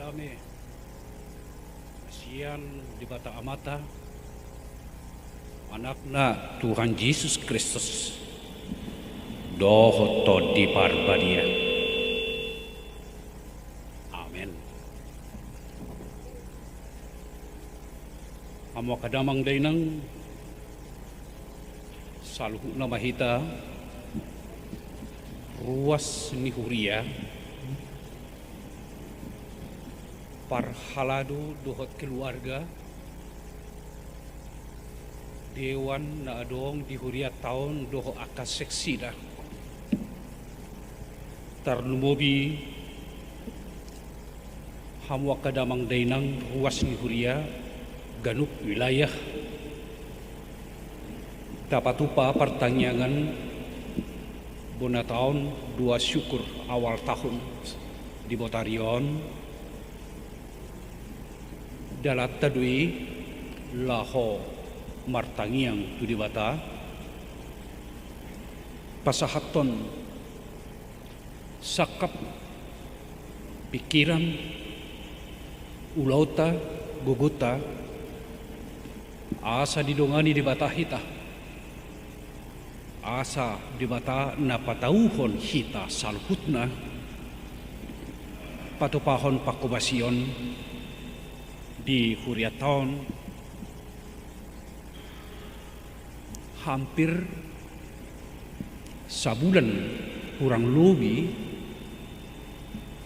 kadame kasihan di bata amata anakna Tuhan Yesus Kristus doho to di parbadia. Amen. Amo kadamang dainang saluhu na mahita ruas ni Huria parhalado dohot keluarga dewan na adong di Huria taon doho akas seksida tarnumobi hamwa kadamang dainang ruas ni Huria ganuk wilayah tapatupa pertanyaan bona tahun dua syukur awal tahun di Botarion dalat tadui laho martangiang tu di bata pasahaton sakap pikiran ulauta guguta asa didongani di bata hita asa di bata napatauhon hita salhutna patupahon pakubasion di Huria tahun hampir sabulan kurang lebih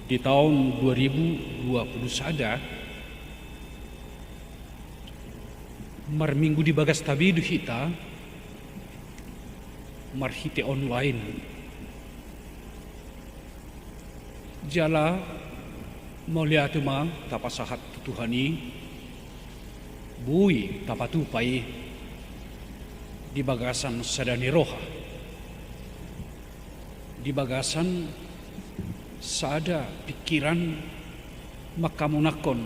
di tahun 2020 saja marminggu di bagas tabidu hita marhite online jala mauliatuma tapasahat Tuhani bui tapatupai di bagasan sadani roha di bagasan sada pikiran makamunakon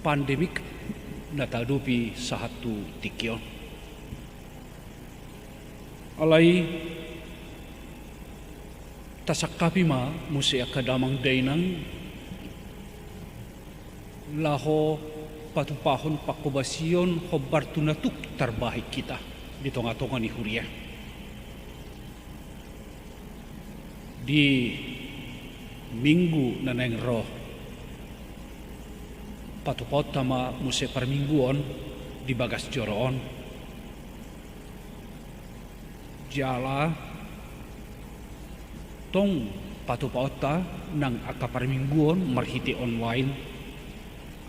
pandemik natadupi sahatu tikion alai tasakapi ma musi akadamang dainang laho patupahon pakubasion hobar tunatuk terbaik kita di tonga-tonga ni Huria di minggu naneng roh patupot tama musi permingguon di bagas joroon jala tong patupota nang akaparmingguon marhiti online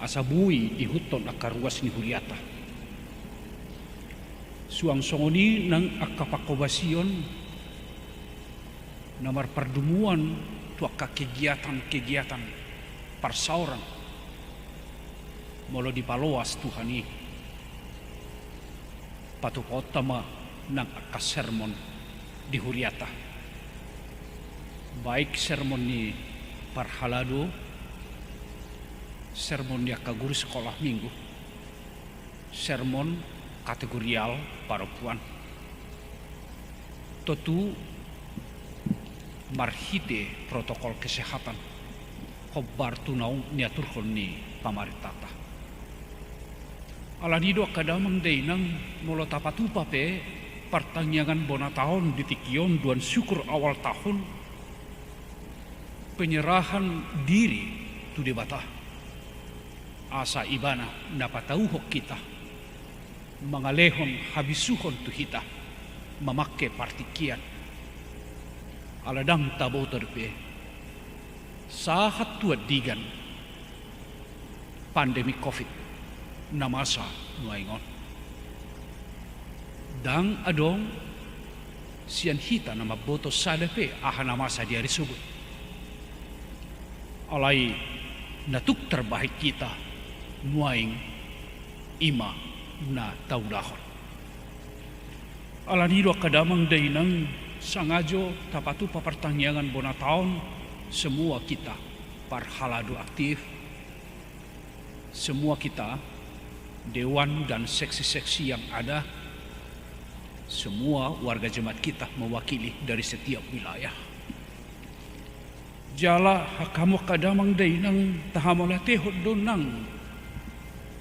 asabui ihuton akaruas ni Huriata suang songoni nang akapakobasion namar perdumuan tuaka kegiatan parsauran molo di paloas Tuhani patupotama nang akasermon di Huriata baik sermon ni parhalado sermon dia kaguru sekolah minggu sermon kategorial para puan tentu marhite protokol kesehatan khobar tunau niaturkon ni pamaritata alanido kadamang dainang molo tapatupa pe pertanyaan bona tahun di tikion duan syukur awal tahun penyerahan diri tu debata asa ibana napatauhok kita mangalehon habisuhon tu hita mamakke partikian aladang tabo terpe sahat tuat digan pandemi covid namasa nuaingon dang adong sian hita nama boto sadape aha namasa diari subut alai natuk terbaik kita nuaing ima na taudahon alanido kadamang dainang sangajo tapatu papertanyaan bona tahun semua kita parhalado aktif semua kita dewan dan seksi-seksi yang ada semua warga jemaat kita mewakili dari setiap wilayah Jala kamu kadamang day nang tahamola tehod doon nang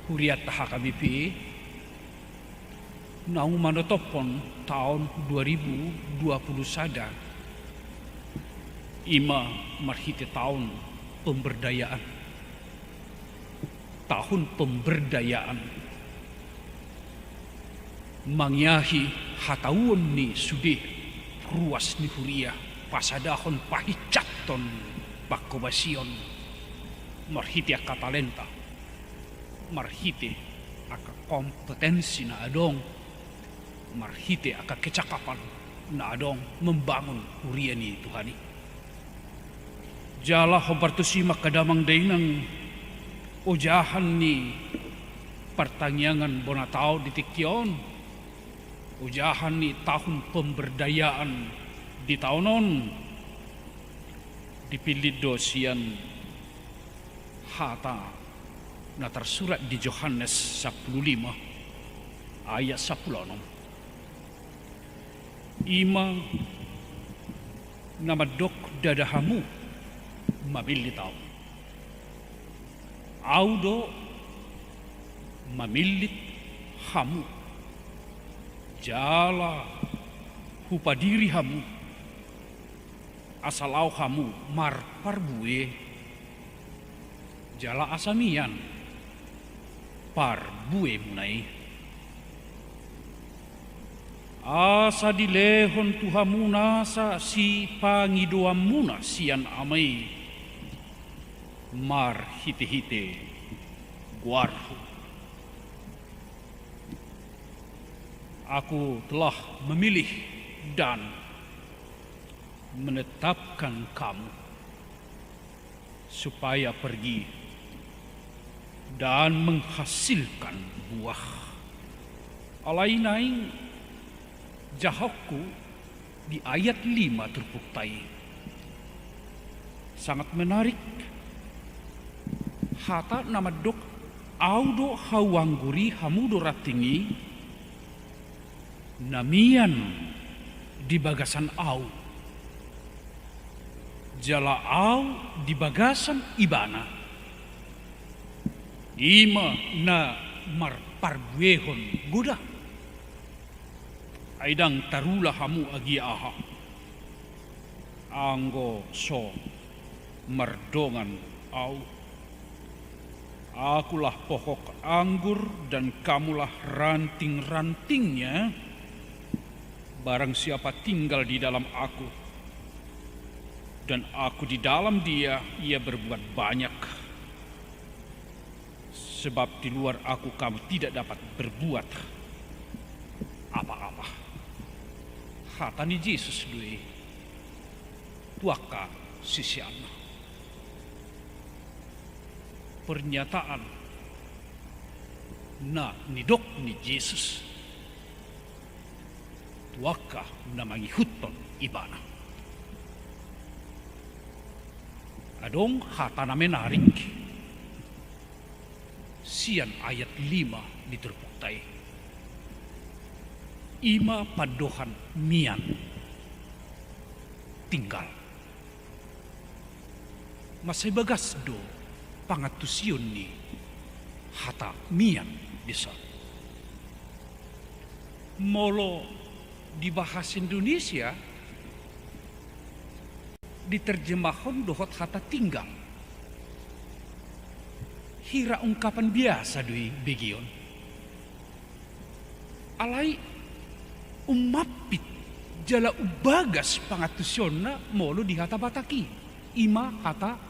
huriat taha kami pi naung manotopon tahun 2020 sada ima marhite tahun pemberdayaan, tahun pemberdayaan mangyahi hatawon ni sudih ruas ni huria pasadahon pahicaton pakobasion marhite akatalenta marhite aka kompetensi na adong marhite aka kecakapan na adong membangun huria ni Tuhani. Jala hobartusimak kadamang dainang ujahan ni pertanyaan bonatao di tikyon, ujahan ni tahun pemberdayaan di tahunon dipilih dosian hata na tersurat di Yohanes 15 ayat 16. Ima namadok dadahamu mamili tao. Audo mamilit hamu. Jala hupadiri hamu. Asalau hamu marparbue. Jala asamian parbue munai. Asa dilehon tuhamuna sa si pangidoamuna sian amai. Mar hite-hite guarhu. Aku telah memilih dan menetapkan kamu supaya pergi dan menghasilkan buah. Alainaing jahokku di ayat 5 terbukti. Sangat menarik. Hata nama dok audo hawangguri hamudo ratingi namian di bagasan au. Jala au di bagasan ibana. Ima na marparbuehon guda. Aidang tarula hamu agi aha. Anggo so merdongan au. Akulah pokok anggur dan kamulah ranting-rantingnya. Barang siapa tinggal di dalam aku dan aku di dalam dia, ia berbuat banyak. Sebab di luar aku kamu tidak dapat berbuat apa-apa. Hatani Yesus dui tuaka sisiana. Pernyataan na nidok ni Yesus tuaka na mangihuton ibana. Adong hata na menarik sian ayat 5 diterbuktai. Ima padohan mian tinggal masay bagas do pangatusion ni hata mian desa. Molo di bahasa Indonesia diterjemahkan dohot hata tinggal. Hira ungkapan biasa dui begion. Alai umapit jala ubagas pangatusion na molo di hata bataki. Ima hata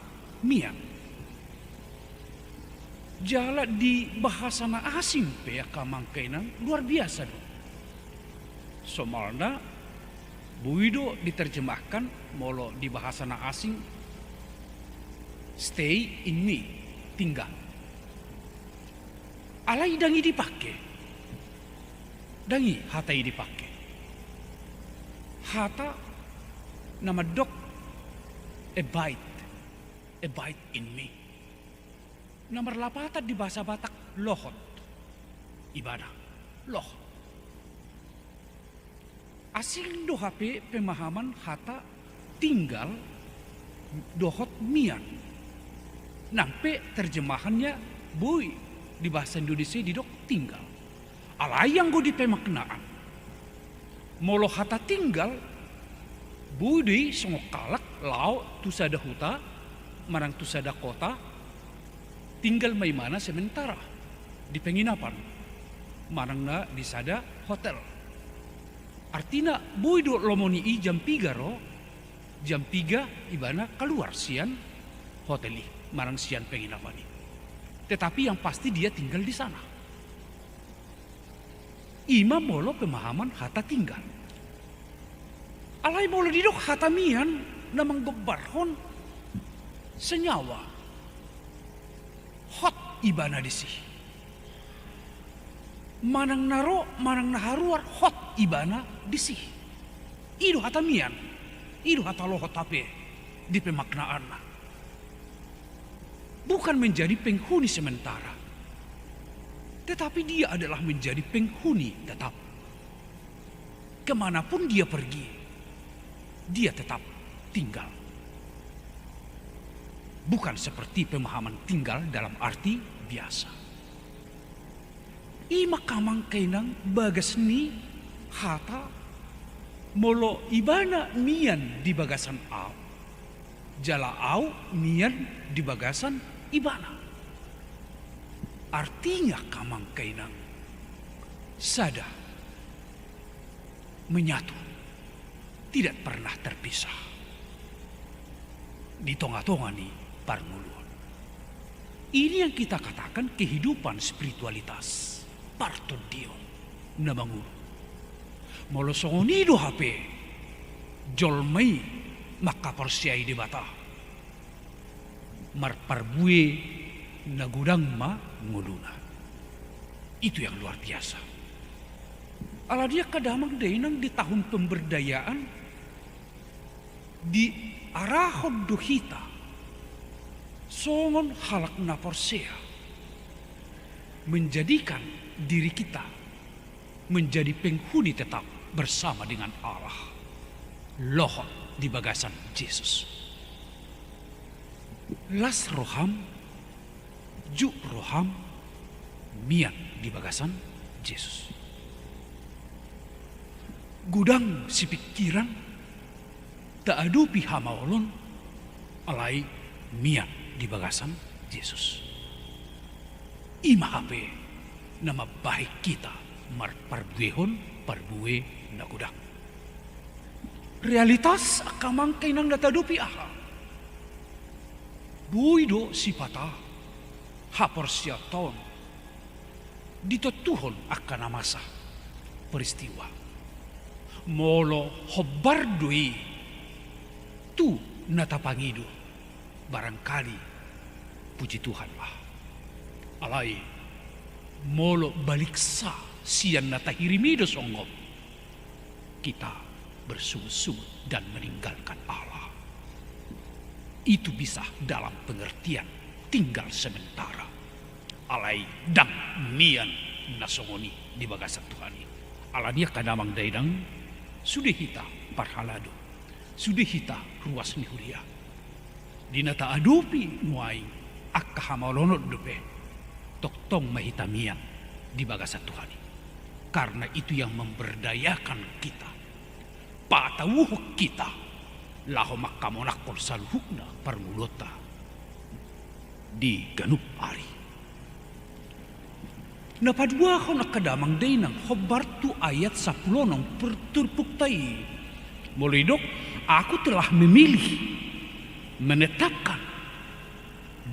mian. Jala di bahasa na asing pe kamangkainan luar biasa do. Somalna buido diterjemahkan molo di bahasa na asing stay in me, tinggal. Alai dangi dipakai. Dangi hatai dipakai. Hata nama dok abide in me. Nomor lapatan di bahasa Batak lohot. Ibadah lohot. Asing do HP pemahaman hata tinggal dohot mian. Nampe terjemahannya boy di bahasa Indonesia di dok tinggal. Alayang go di pemaknaan. Molo hata tinggal boy di songok kalak lau tusada huta marang tusada kota tinggal mai mana sementara di penginapan marang na di sada hotel. Artinya boy do lomoni i jam 3 ro. Jam 3 ibana keluar sian hotel marang sian penginapan. Tetapi yang pasti dia tinggal di sana. Ima molo pemahaman hata tinggal. Alai molo didok hata mian namang gebarhon senyawa. Hot ibana disi. Manang naro, manang naharuar hot ibana disi. Ido hata mian. Ido hata lohot tape di pemaknaan. Bukan menjadi penghuni sementara. Tetapi dia adalah menjadi penghuni tetap. Kemanapun dia pergi, dia tetap tinggal. Bukan seperti pemahaman tinggal dalam arti biasa. Ima kamang kainang bagas ni hata molo ibana mian di bagasan au. Jala au mian di bagasan ibana. Artinya kamang kainang sada menyatu, tidak pernah terpisah. Di tonga-tonga ni parmuluan. Ini yang kita katakan kehidupan spiritualitas. Parton dio namangulu. Molo songonido HP jolmai maka persiai di bata. Marparbue nagudang ma nguluna. Itu yang luar biasa. Ala dia kadamang dainang di tahun pemberdayaan di arahon dohita songon halak na porsea menjadikan diri kita menjadi penghuni tetap bersama dengan Allah. Lohot di bagasan Yesus. Las roham, ju roham, mian di bagasan Yesus. Gudang si pikiran, tak adupi hamaolon, alai mian di bagasan Yesus. Ima hape nama baik kita marparbuehon parbue na gudang. Realitas akamang kainang datadupi aha. Buido sipata hapor siaton dito tuhon akan masa peristiwa. Molo hobardui tu natapangido barangkali puji Tuhan lah. Alai molo balik sa sian natahirimido songop kita bersungut-sungut dan meninggalkan Allah. Itu bisa dalam pengertian tinggal sementara. Alai dang nian nasongoni di bagasan Tuhan. Alania kadamang daidang sudah hita parhalado. Sudah hita ruas nihuria. Dinata adupi nuai akka hamalonot dupe. Toktong mahitamian di bagasan Tuhan. Karena itu yang memberdayakan kita. Patawuhuk kita. Laho makamonakol saluhukna parmulota. Di ganup ari. Napadua ko nakadamang day ng hobartu ayat 10 ng perturpuktai. Molidok, aku telah memilih, menetapkan,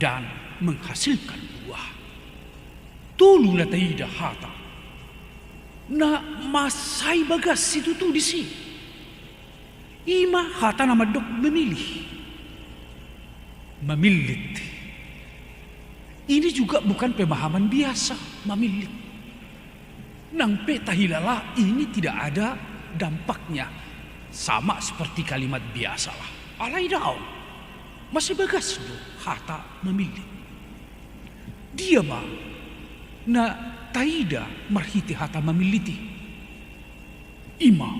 dan menghasilkan buah. Tulu na taida hata. Na masay bagas situ tu disi. Ima hata na madok memilih. Memilit. Ini juga bukan pemahaman biasa, memilit. Nang petahilala ini tidak ada dampaknya. Sama seperti kalimat biasalah. Alai daun. Masih bagas do hata memilit. Dia mah na taida marhiti hata memiliti. Ima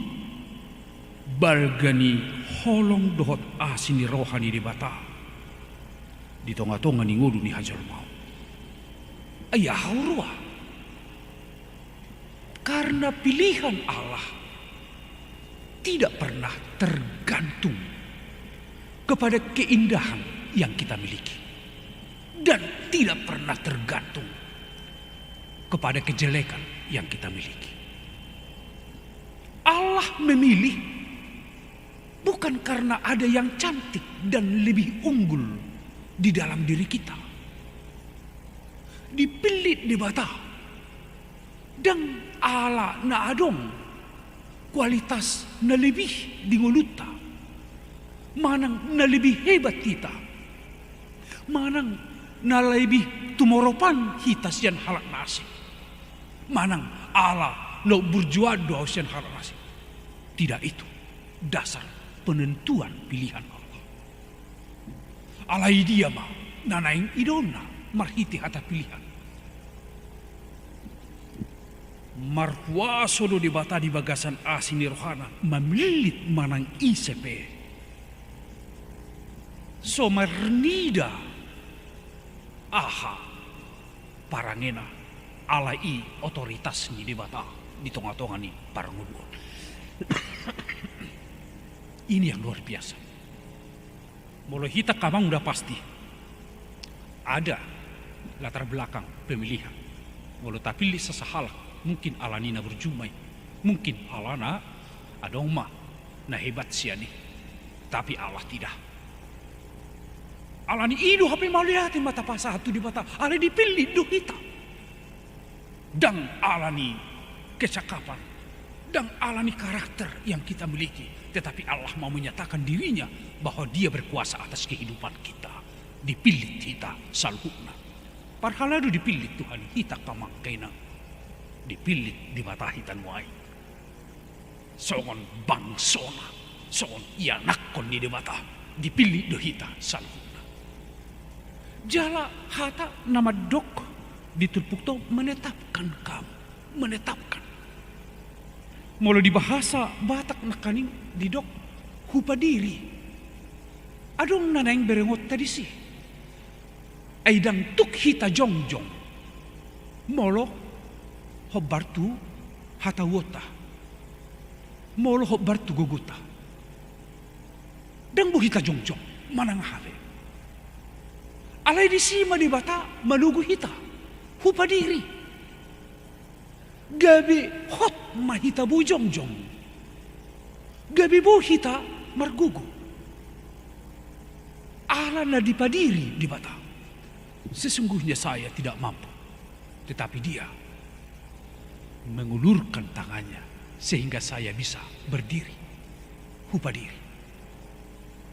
balgani holong dohot asini rohani di bata di tonga-tonga ni ngudu ni hajar mau ayah haurwa karena pilihan Allah tidak pernah tergantung kepada keindahan yang kita miliki dan tidak pernah tergantung kepada kejelekan yang kita miliki. Allah memilih bukan karena ada yang cantik dan lebih unggul di dalam diri kita. Dipilih di bata dan Allah na adong kualitas na lebih di nguluta. Manang na lebih hebat kita. Manang na lebih tumoropan hitas yang halak nasi. Manang Allah no berjuang doa sian halak nasi. Tidak itu dasar penentuan pilihan Allah. Alai dia ma nanaing idona marhiti hata pilihan. Marhuasodo di bata di bagasan asini rohana memilit manang isepe. So mernida aha parangena alai otoritas ni di bata di tonga-tonga ni paranguduan. Ini yang luar biasa. Molo hita kamang udah pasti ada latar belakang pemilihan. Molo tapi sesahala mungkin alanina berjumai, mungkin alana adongma na hebat siani, tapi Allah tidak. Alani idu hape malihat mata pasatu di mata, ala dipilih do hita. Dan alani kecakapan, dan alani karakter yang kita miliki. Tetapi Allah mau menyatakan dirinya bahwa dia berkuasa atas kehidupan kita. Dipilih kita salhukna. Parhaladu dipilih Tuhan hita kamakena. Dipilih di mata hitan wai. Songon bangsona. Songon ianakon di mata. Dipilih do hita salhukna. Jala hata nama dok ditulpukto menetapkan kamu. Menetapkan. Mula di bahasa Batak nakaning di dok hupa diri. Adong nanang berengot tadi sih. Aidang tuk hita jongjong. Molo hobbartu hata wota. Molo hobbartu gogota. Dan bu hita jongjong manang have. Alai di sima di bata malugu hita. Hupa diri. Gabi hot mahita bu jongjong. Gabi bu hita margugu. Allah na dipadiri di bata. Sesungguhnya saya tidak mampu. Tetapi dia mengulurkan tangannya sehingga saya bisa berdiri. Hupa diri.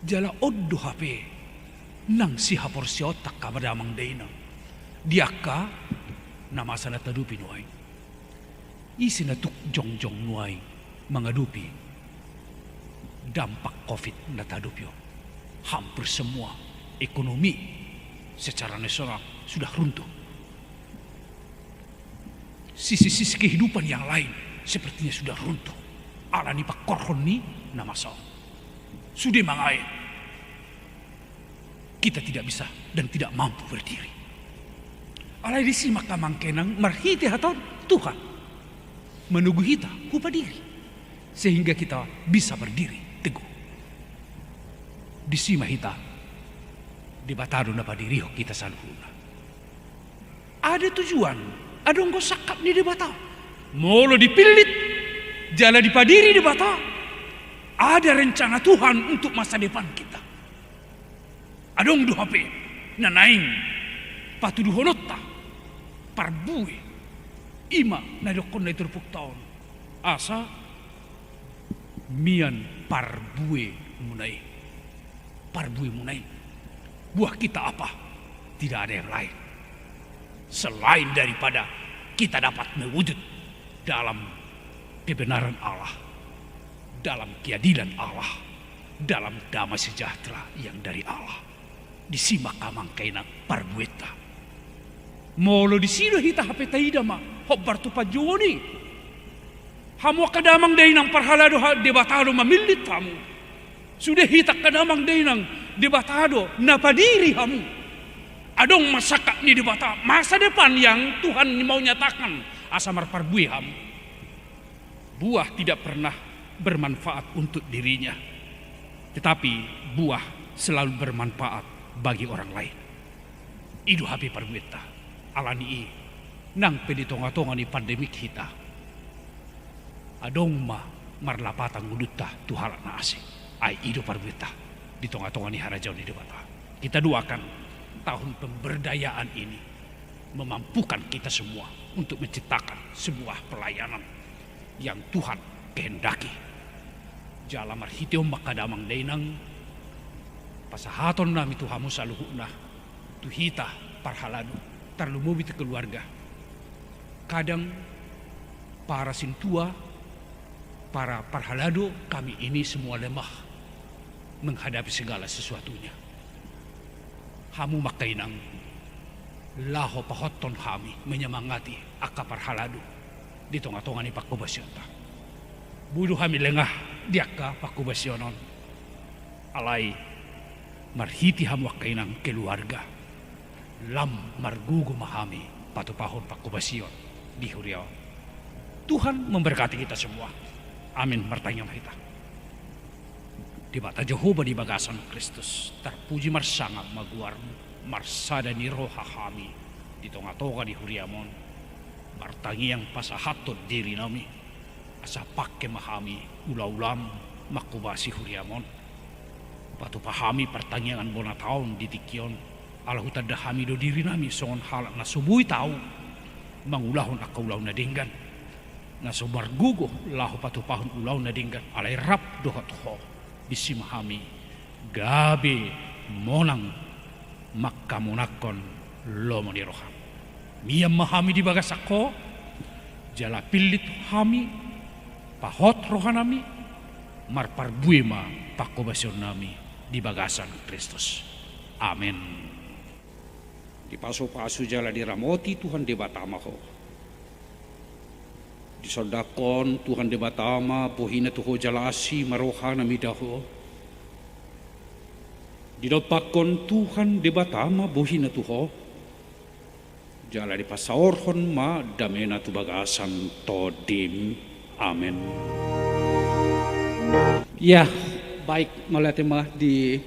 Jala oddo hape nang si hapor si otak kabadamang deina. Diaka nama sana tadupi nuai. Isi na tuk jongjong nuai mengadupi dampak COVID na tadupyo. Hampir semua ekonomi secara nasional sudah runtuh. Sisi-sisi kehidupan yang lain sepertinya sudah runtuh. Alani pak korhon ni nama so. Sudah mangai. Kita tidak bisa dan tidak mampu berdiri. Alai disimak kamang kenang marhiti haton Tuhan menunggu kita hupa diri sehingga kita bisa berdiri teguh. Disima hita di batado na padiri kita salhuna. Ada tujuan, ada nggo sakap ni di bata. Molo dipilit jala dipadiri di bata. Ada rencana Tuhan untuk masa depan kita. Adong du hape nanaing patu du honota parbue ima na dokon na turpuk taon asa mian parbue munai buah kita apa? Tidak ada yang lain selain daripada kita dapat mewujud dalam kebenaran Allah, dalam keadilan Allah, dalam damai sejahtera yang dari Allah. Disimak kamang kainang parbueta. Molo di sino hita hape taida ma hobbar tu pajoni. Hamu kadamang dainang parhalado debatado mamilit hamu. Sudah hitak kadamang dainang debatado napadiri hamu. Adong masaka ni debata masa depan yang Tuhan mau nyatakan asamar parbui hamu. Buah tidak pernah bermanfaat untuk dirinya, tetapi buah selalu bermanfaat bagi orang lain. Idu hapi parbuita alani i nang peditonga-tonga ni pandemik hita. Adong ma marlapatang ngudutta Tuhan na asing. Ai idu parbuita di tonga-tonga ni harajau ni debata. Kita doakan tahun pemberdayaan ini memampukan kita semua untuk menciptakan sebuah pelayanan yang Tuhan kehendaki. Jalamar hitiom makadamang dainang pasahaton nami Tuhamu saluhuna tuhita parhaladu terlumubi te keluarga. Kadang para sintua, para parhaladu kami ini semua lemah menghadapi segala sesuatunya. Hamu makainang laho pahoton kami menyemangati aka parhaladu di tonga-tonga ni pakubasyonta. Budu kami lengah diaka pakubasyonon. Alai marhiti hamu makainang keluarga. Lam margugu mahami patupahon pakubasyon di Huriau. Tuhan memberkati kita semua. Amin. Martanya kita. Di mata Jehovah di bagasan Kristus terpuji marsanga maguarmu marsada ni roha kami di tonga-tonga di Huriamon martangi yang pasahatot diri nami asa pakke mahami ulam makubasi Huriamon patu pahami pertanyaan bona taon di tikion ala hutada hami do diri nami songon halak na subui tahu mangulahon akaulau na denggan na sobar gugo lahu patu pahun ulau na denggan alai rap dohat ho bisi mahami gabe monang makamunakon lomo ni roham miyam mahami di bagasako jala pilit hami pahot rohanami marparbuima pakobasyon nami di bagasan Kristus. Amin. Di paso-paso jala di ramoti Tuhan debatama ko. Di sodakon Tuhan debatama pohina tuho jalasi maroha namidaho. Di dopakon Tuhan debatama bohina tuho. Jala di pasaorhon ma damena tu bagasan todim. Amin. Ya, baik melatih mah di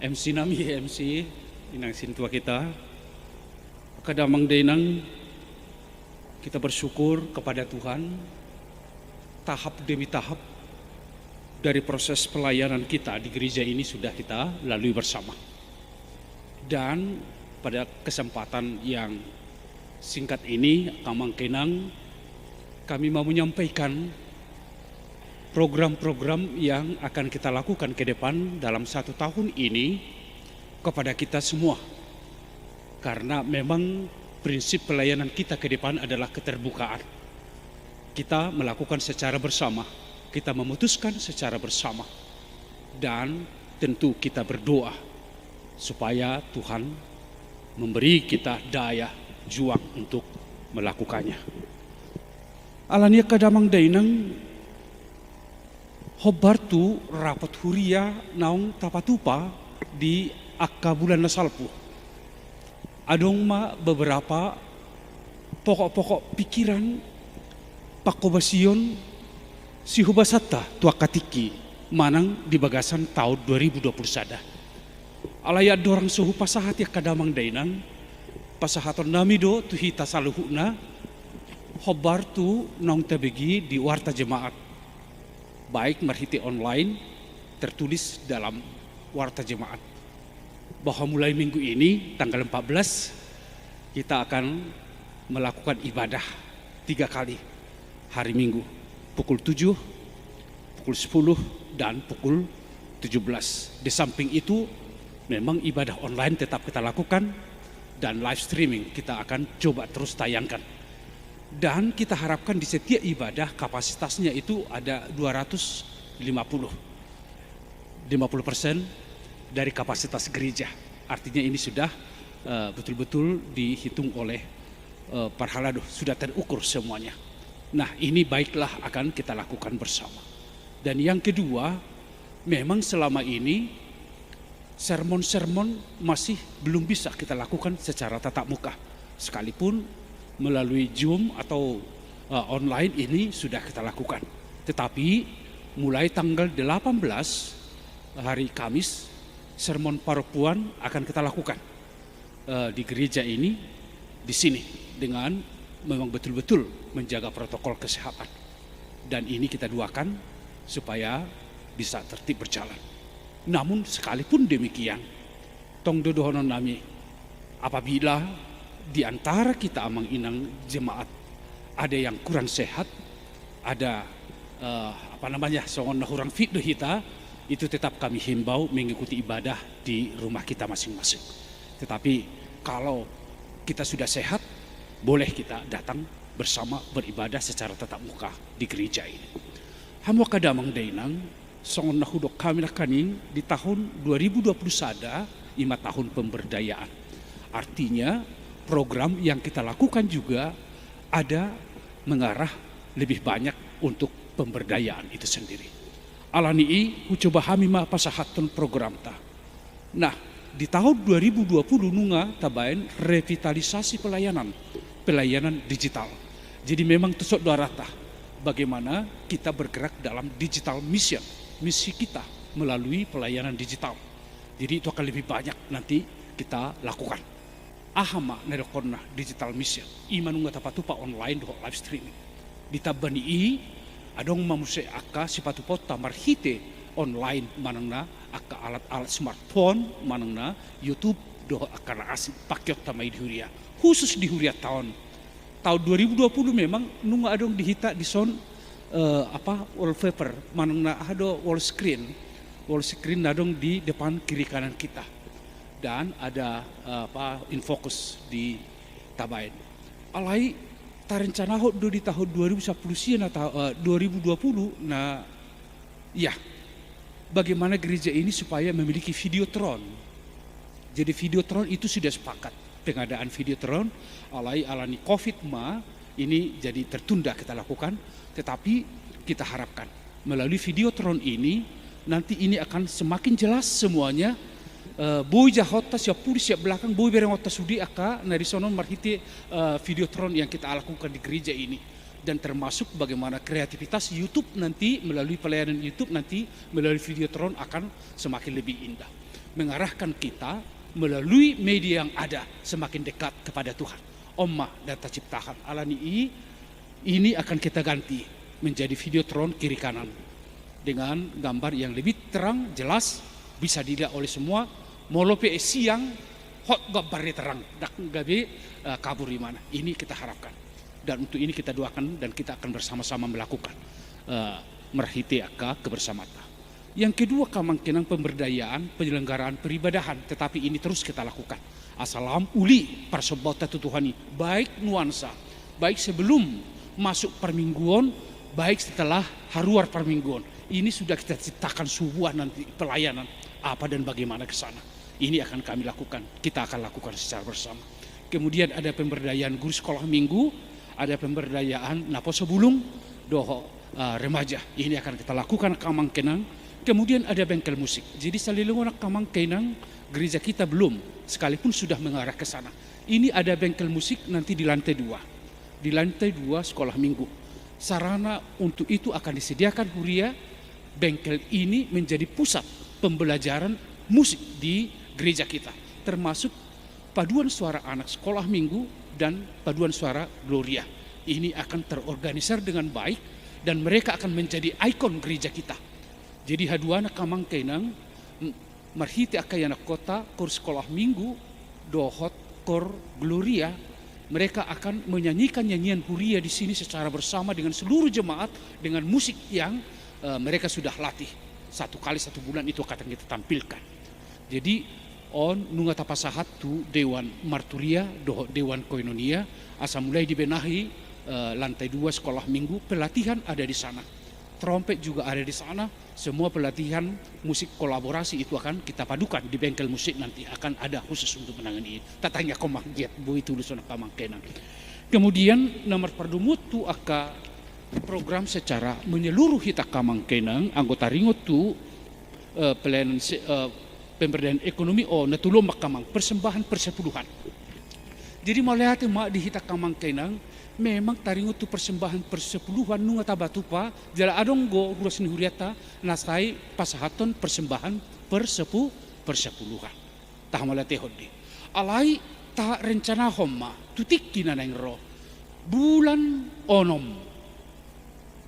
MC nami MC inang sintua kita. Kadamang denang kita bersyukur kepada Tuhan tahap demi tahap dari proses pelayanan kita di gereja ini sudah kita lalui bersama. Dan pada kesempatan yang singkat ini kamangkenang kami mau menyampaikan program-program yang akan kita lakukan ke depan dalam 1 tahun ini kepada kita semua. Karena memang prinsip pelayanan kita ke depan adalah keterbukaan. Kita melakukan secara bersama, kita memutuskan secara bersama. Dan tentu kita berdoa supaya Tuhan memberi kita daya juang untuk melakukannya. Alania kadamang dainang hobartu rapat huria naung tapatupa di akka bulan nasalpu. Adong ma beberapa pokok-pokok pikiran pakobasyon si hubasata tua katiki manang di bagasan tahun 2021. Alaya dorang suhu pasahat ya kadamang dainang pasahaton namido tuhita saluhuna hobar tu nong tebegi di warta jemaat baik marhiti online tertulis dalam warta jemaat bahwa mulai minggu ini tanggal 14 kita akan melakukan ibadah 3 kali hari Minggu pukul 7, pukul 10 dan pukul 17. Di samping itu memang ibadah online tetap kita lakukan dan live streaming kita akan coba terus tayangkan. Dan kita harapkan di setiap ibadah kapasitasnya itu ada 250. 50% dari kapasitas gereja. Artinya ini sudah betul-betul dihitung oleh Parhalado, sudah terukur semuanya. Nah, ini baiklah akan kita lakukan bersama. Dan yang kedua, memang selama ini sermon-sermon masih belum bisa kita lakukan secara tatap muka. Sekalipun melalui Zoom atau online ini sudah kita lakukan. Tetapi mulai tanggal 18 hari Kamis, sermon paropuan akan kita lakukan di gereja ini, di sini, dengan memang betul-betul menjaga protokol kesehatan. Dan ini kita doakan supaya bisa tertib berjalan. Namun sekalipun demikian, tong dodohonon nami, apabila di antara kita amang inang jemaat ada yang kurang sehat, ada songon kurang fit kita, itu tetap kami himbau mengikuti ibadah di rumah kita masing-masing. Tetapi kalau kita sudah sehat, boleh kita datang bersama beribadah secara tatap muka di gereja ini. Hamu kadamang dainang songon nahudok kami kaning di tahun 2020 sada 5 tahun pemberdayaan. Artinya program yang kita lakukan juga ada mengarah lebih banyak untuk pemberdayaan itu sendiri. Alani coba kami pasahaton program ta. Nah, di tahun 2020 nunga tabain revitalisasi pelayanan digital. Jadi memang tusuk darata bagaimana kita bergerak dalam digital mission, misi kita melalui pelayanan digital. Jadi itu akan lebih banyak nanti kita lakukan. Ahama nerokonna digital mission. Imanunga tapatupa online do live streaming. Ditabani adong mamuse aka sipatu pota marhite online manangna aka alat-alat smartphone manangna YouTube do akan asik pakyot tamai di huria. Khusus di huria tahun 2020 memang nunga adong dihita di son wallpaper manangna ado wall screen adong di depan kiri kanan kita. Dan ada infokus di tabain. Alai tarencana do di tahun 2010 atau 2020 nah ya bagaimana gereja ini supaya memiliki videotron. Jadi videotron itu sudah sepakat pengadaan videotron alani Covid ini jadi tertunda kita lakukan, tetapi kita harapkan melalui videotron ini nanti ini akan semakin jelas semuanya. Boy jahota siap puri siap belakang boy bereng otak sudi aka nari sonon marhiti videotron yang kita lakukan di gereja ini, dan termasuk bagaimana kreativitas YouTube nanti melalui pelayanan YouTube nanti melalui videotron akan semakin lebih indah, mengarahkan kita melalui media yang ada semakin dekat kepada Tuhan. Omma data ciptakan alani ini akan kita ganti menjadi videotron kiri kanan dengan gambar yang lebih terang jelas bisa dilihat oleh semua. Molope siang hot gambarnya terang dak gabe kabur di mana. Ini kita harapkan, dan untuk ini kita doakan dan kita akan bersama-sama melakukan merhiti aka kebersamaan. Yang kedua kamangkinang pemberdayaan penyelenggaraan peribadahan, tetapi ini terus kita lakukan. Asalam uli persobota tutuhani, baik nuansa, baik sebelum masuk permingguan, baik setelah haruar permingguan. Ini sudah kita ciptakan sebuah nanti pelayanan apa dan bagaimana ke sana. Ini akan kami lakukan, kita akan lakukan secara bersama. Kemudian ada pemberdayaan guru sekolah minggu, ada pemberdayaan naposo bulung, doho remaja. Ini akan kita lakukan kamangkenang. Kemudian ada bengkel musik. Jadi salilungan kamangkenang gereja kita belum, sekalipun sudah mengarah ke sana. Ini ada bengkel musik nanti di lantai 2. Di lantai 2 sekolah minggu. Sarana untuk itu akan disediakan huria. Bengkel ini menjadi pusat pembelajaran musik di gereja kita, termasuk paduan suara anak sekolah minggu dan paduan suara Gloria. Ini akan terorganisir dengan baik dan mereka akan menjadi ikon gereja kita. Jadi haduana kamang kenang marhiti akayana kota kor sekolah minggu dohot kor Gloria, mereka akan menyanyikan nyanyian huria di sini secara bersama dengan seluruh jemaat dengan musik yang mereka sudah latih 1 kali 1 bulan itu akan kita tampilkan. Jadi nunga tapasahat tu Dewan Marturia doho Dewan Koinonia asa mulai dibenahi lantai 2 sekolah minggu, pelatihan ada di sana. Trompet juga ada di sana. Semua pelatihan musik kolaborasi itu akan kita padukan di bengkel musik, nanti akan ada khusus untuk menangani ini. Tatanya komang giat bu itu lusun kamang kenang. Kemudian nomor perdumut tu aka program secara menyeluruh hita kamangkenang anggota ringot tu pelayanan pemberdayaan ekonomi natulong makamang persembahan persepuluhan. Jadi melihat mak di hita kamangkenang memang taringot tu persembahan persepuluhan nunga tabatu pa jala adonggo ruas ni huriata nasai pasahaton persembahan persepuluhan. Tah malate hodi. Alai ta rencana homma tutik kinanang ro bulan onom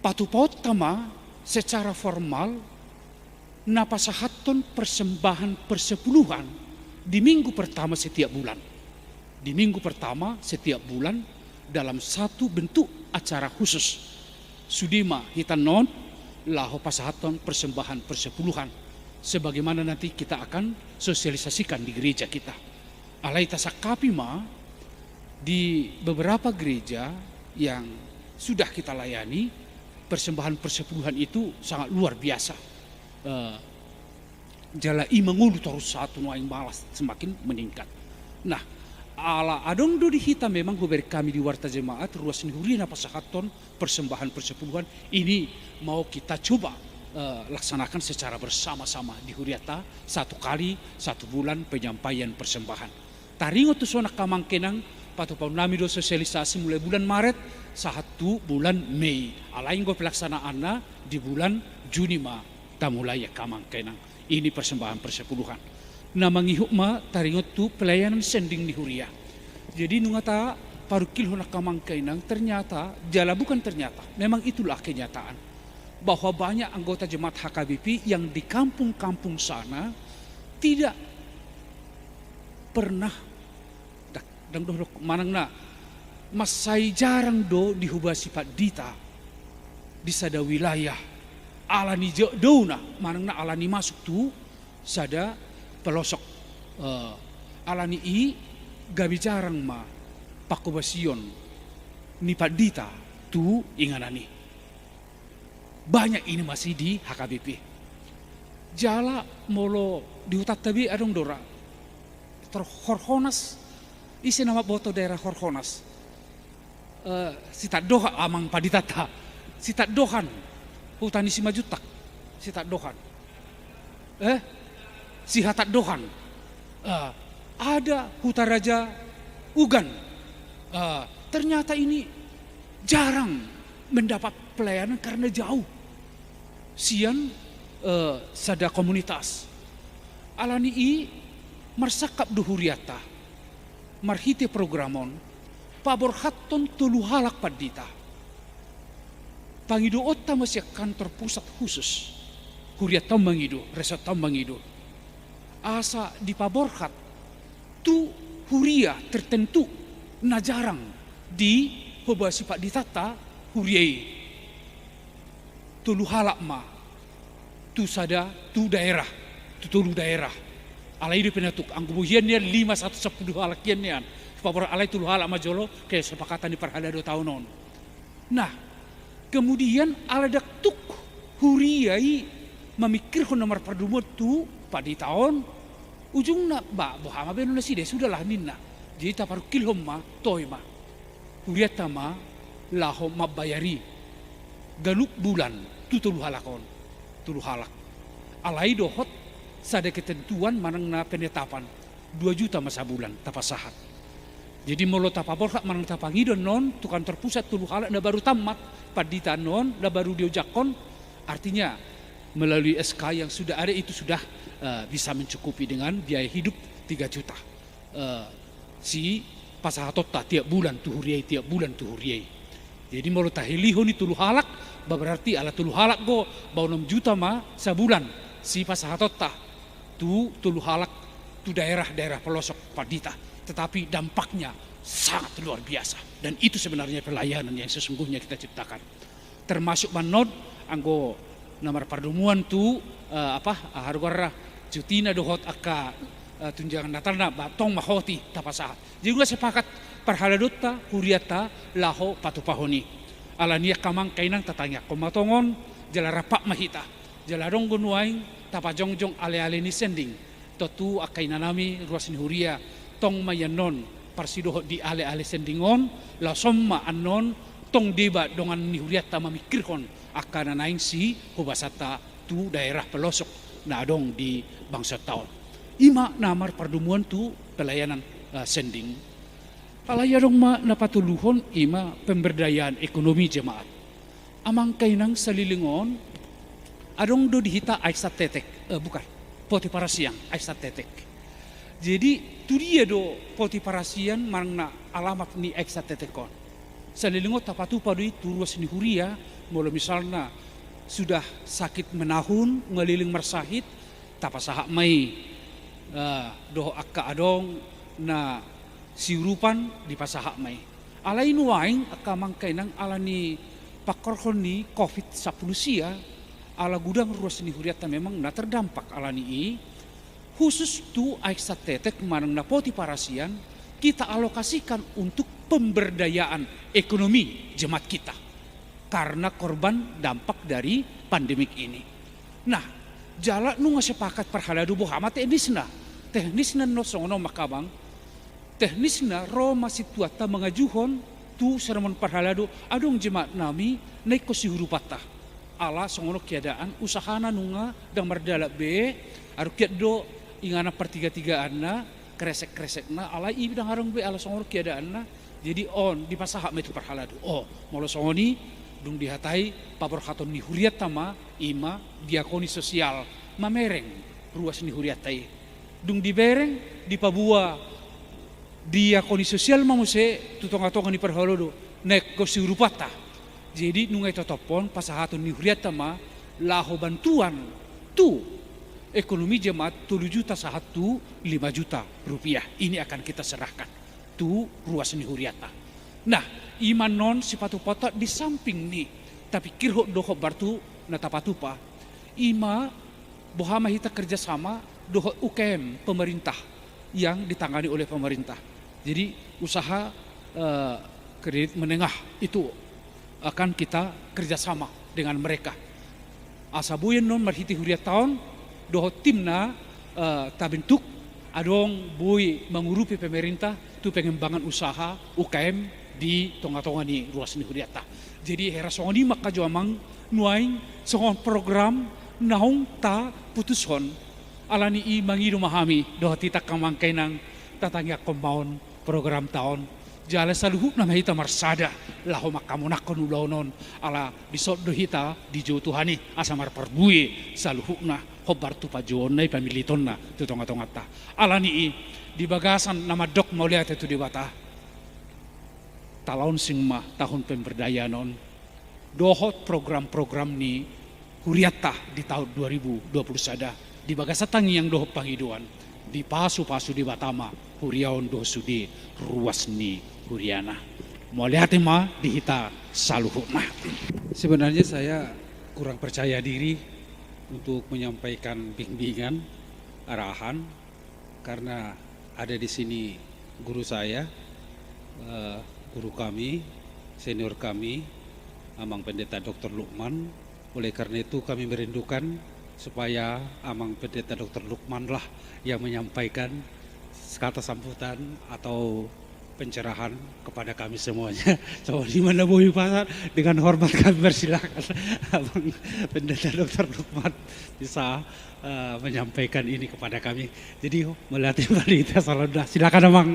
patupot tama secara formal napasahaton persembahan persepuluhan di minggu pertama setiap bulan. Di minggu pertama setiap bulan dalam satu bentuk acara khusus. Sudima hitan non laho pasahaton persembahan persepuluhan. Sebagaimana nanti kita akan sosialisasikan di gereja kita. Alai tasakapi ma di beberapa gereja yang sudah kita layani persembahan persepuluhan itu sangat luar biasa. Jala imangulu terus satu nuaing balas semakin meningkat. Nah, ala adong do di hita memang beri kami di warta jemaat ruas nihurina pasahaton persembahan persepuluhan ini mau kita coba laksanakan secara bersama-sama di Huriata satu kali satu bulan penyampaian persembahan. Taringo tu sona kamangkenang patu paunami do sosialisasi mulai bulan Maret satu bulan Mei. Alain go pelaksanaanna di bulan Juni ma tamulai ya kamangkenang. Ini persembahan persepuluhan. Namangihuk ma taringo tu pelayanan sending di Huria. Jadi nungata parukil hona kamangkenang ternyata jala bukan ternyata memang itulah kenyataan. Bahwa banyak anggota jemaat HKBP yang di kampung-kampung sana tidak pernah manangna masai jarang do dihubasi Pak Dita di sada wilayah alani dona manangna alani masuk tu sada pelosok alani i gabi jarang ma pakobasion ni Pak Dita tu inganani. Banyak ini masih di HKBP. Jala molo di hutat tabi adong dora. Horhonas isi nama boto daerah Horhonas. Sitat doha amang paditata. Sitat dohan. Hutan isi majutak. Sitat dohan. Sihatat dohan. Ada hutan raja Ugan. Ternyata ini jarang mendapat pelayanan karena jauh. Sian sada komunitas alani i marsakap duhuriata marhite programon pabor hatton tulu halak padita pangido otta masih kantor pusat khusus huriata mangido resata mangido asa di paborhat tu huria tertentu na jarang di hobasi pak ditata huriai tulu halak ma tu sada tu daerah tu tulu daerah alai di penatuk anggubuhian dia 510 halakian nian papor alai tulu halak ma jolo kayak sepakatan di perhada 2 tahunon. Nah kemudian ala dak tuk huriai memikirkan nomor perdumut tu pada tahun ujung nak bohama benuna side sudahlah ninna jadi taparu kilhom ma toy ma huriata ma lahom ma bayari galuk bulan tu tulu halakon tulu halak alai dohot sada ketentuan manang na penetapan 2 juta masa bulan tapasahat. Jadi molo tapabor hak manang tapangidon non tu kantor pusat tulu halak na baru tamat padita non na baru diojakon artinya melalui SK yang sudah ada itu sudah bisa mencukupi dengan biaya hidup 3 juta si pasahatota tiap bulan tuhuriai tiap bulan tuhuriai. Jadi molo tahiliho ni tulu halak berarti ala tulu halak go bau 6 juta ma sebulan si pasahatota tu tulu halak tu daerah-daerah pelosok padita tetapi dampaknya sangat luar biasa dan itu sebenarnya pelayanan yang sesungguhnya kita ciptakan termasuk manod anggo nomor pardumuan tu hargora jutina dohot aka tunjangan natalna batong mahoti tapasahat juga sepakat parhaladota huriata laho patupahoni alania kamang kainang tatanya komatongon jala rapak mahita jala donggo nuaing tapajongjong ale-ale ni sending totu akainanami ruas ni huria tong mayanon parsidoho di ale-ale sendingon la somma anon tong debat dengan nihuriata memikirkan akan naing si hobasata tu daerah pelosok na adong di bangsa taon. Ima namar pardumuan tu pelayanan sending. Alaya dong ma napatuluhon ima pemberdayaan ekonomi jemaat. Amang kainang salilingon adong do dihita Aisyah tetek, bukan poti parasiang Aisyah tetek. Jadi tu dia do poti parasian marang na alamat ni Aisyah tetekon. Salilingot tapatu padui turuas ni huria, mula misalnya sudah sakit menahun, ngeliling mersahit, tapasahak mai doh akka adong na siurupan di pasahak mai. Alai nuaing akka mangkainang alani pakorhon ni COVID-19 sia, ala gudang ruas ni huriata memang na terdampak alani i, khusus tu Aisyah tetek manang na poti parasian, kita alokasikan untuk pemberdayaan ekonomi jemaat kita karena korban dampak dari pandemik ini. Nah, jala nu sepakat perhaladu bohama teknisna no songono makabang teknisna ro masih tuata mengajuhon tu sermon perhaladu adong jemaat nami naik kosihuru patah ala songono keadaan usahana nunga dan merdala be aru kiat do ingana pertiga-tiga anna kresek-kresekna ala ibi dang harang be ala songono keadaan na jadi on di pasahak metu perhaladu molo songoni dung dihatai pabor haton ni huriat tama ima diakoni sosial mamereng ruas ni huriat tai dung dibereng di pabua diakoni sosial mamuse tutong-atongan ni perhaladu nek kosirupata jadi nungai totopon pasahaton ni huriat tama laho bantuan tu ekonomi jemaat 7 juta sahatu 5 juta rupiah ini akan kita serahkan tu ruas ni huriata. Nah, iman non sipatu pota di samping ni, tapi kirho doho bartu na tapatupa. Ima bohama hita kerjasama doho UKM pemerintah yang ditangani oleh pemerintah. Jadi usaha kredit menengah itu akan kita kerjasama dengan mereka. Asabuyen non marhiti huriat tahun doho timna tabentuk adong bui mengurupi pemerintah tu pengembangan usaha UKM di tonga-tonga ni ruas ni huriata. Jadi hera songon ni maka joamang nuaing songon program naung ta putuson alani i mangidu mahami doh tita kamang kainang tatangya kompaun program tahun jala saluhuk na mahita marsada laho makamunakon ulaunon ala bisod dohita di jo tuhani asamar perbuye saluhuk na hobar tu pajuon na pamiliton na tu tonga-tonga ta alani i di bagasan nama dok mauliat itu di bata talon singma tahun pemberdayaan non dohot program-program ni huriata di tahun 2020 sada di bagasatang yang dohot pangiduan di pasu-pasu di batama huriaon doh sudi ruas ni huriana mauliat ma dihita saluhukna. Sebenarnya saya kurang percaya diri untuk menyampaikan bimbingan arahan karena ada di sini guru saya, guru kami, senior kami, Amang Pendeta Dr. Lukman. Oleh karena itu kami merindukan supaya Amang Pendeta Dr. Lukman lah yang menyampaikan kata sambutan atau pencerahan kepada kami semuanya. So, di mana Boy Pasar dengan hormat kami persilakan Abang Pendeta Dr. Lukman bisa menyampaikan ini kepada kami. Jadi melatih kita salah silakan Abang.